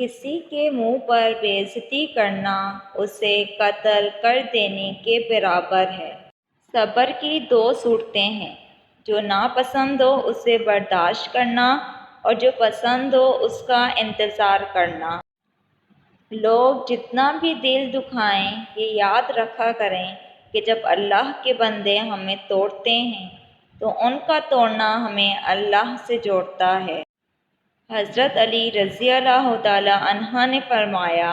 کسی کے منہ پر بے عزتی کرنا اسے قتل کر دینے کے برابر ہے۔ صبر کی دو صورتیں ہیں، جو ناپسند ہو اسے برداشت کرنا اور جو پسند ہو اس کا انتظار کرنا۔ لوگ جتنا بھی دل دکھائیں یہ یاد رکھا کریں کہ جب اللہ کے بندے ہمیں توڑتے ہیں تو ان کا توڑنا ہمیں اللہ سے جوڑتا ہے۔ حضرت علی رضی اللہ تعالی عنہ نے فرمایا،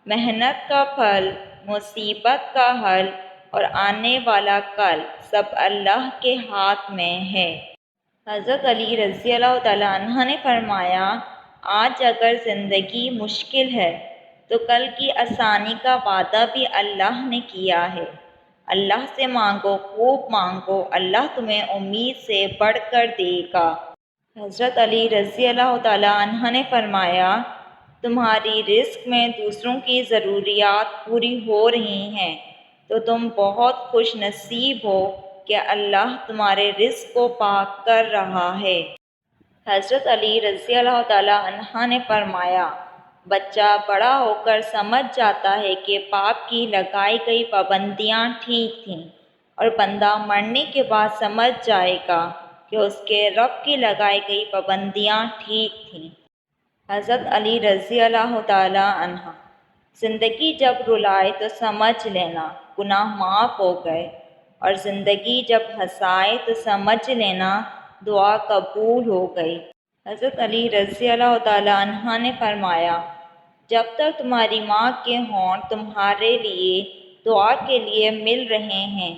محنت کا پھل، مصیبت کا حل اور آنے والا کل سب اللہ کے ہاتھ میں ہے۔ حضرت علی رضی اللہ تعالی عنہ نے فرمایا، آج اگر زندگی مشکل ہے تو کل کی آسانی کا وعدہ بھی اللہ نے کیا ہے۔ اللہ سے مانگو، خوب مانگو، اللہ تمہیں امید سے بڑھ کر دے گا۔ حضرت علی رضی اللہ تعالی عنہ نے فرمایا، تمہاری رزق میں دوسروں کی ضروریات پوری ہو رہی ہیں تو تم بہت خوش نصیب ہو کہ اللہ تمہارے رزق کو پاک کر رہا ہے۔ حضرت علی رضی اللہ تعالی عنہ نے فرمایا، بچہ بڑا ہو کر سمجھ جاتا ہے کہ باپ کی لگائی گئی پابندیاں ٹھیک تھیں، اور بندہ مرنے کے بعد سمجھ جائے گا کہ اس کے رب کی لگائی گئی پابندیاں ٹھیک تھیں۔ حضرت علی رضی اللہ تعالی عنہ، زندگی جب رلائے تو سمجھ لینا گناہ معاف ہو گئے، اور زندگی جب ہنسائے تو سمجھ لینا دعا قبول ہو گئی۔ حضرت علی رضی اللہ تعالی عنہ نے فرمایا، جب تک تمہاری ماں کے ہونٹ تمہارے لیے دعا کے لیے مل رہے ہیں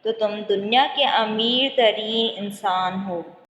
تو تم دنیا کے امیر ترین انسان ہو۔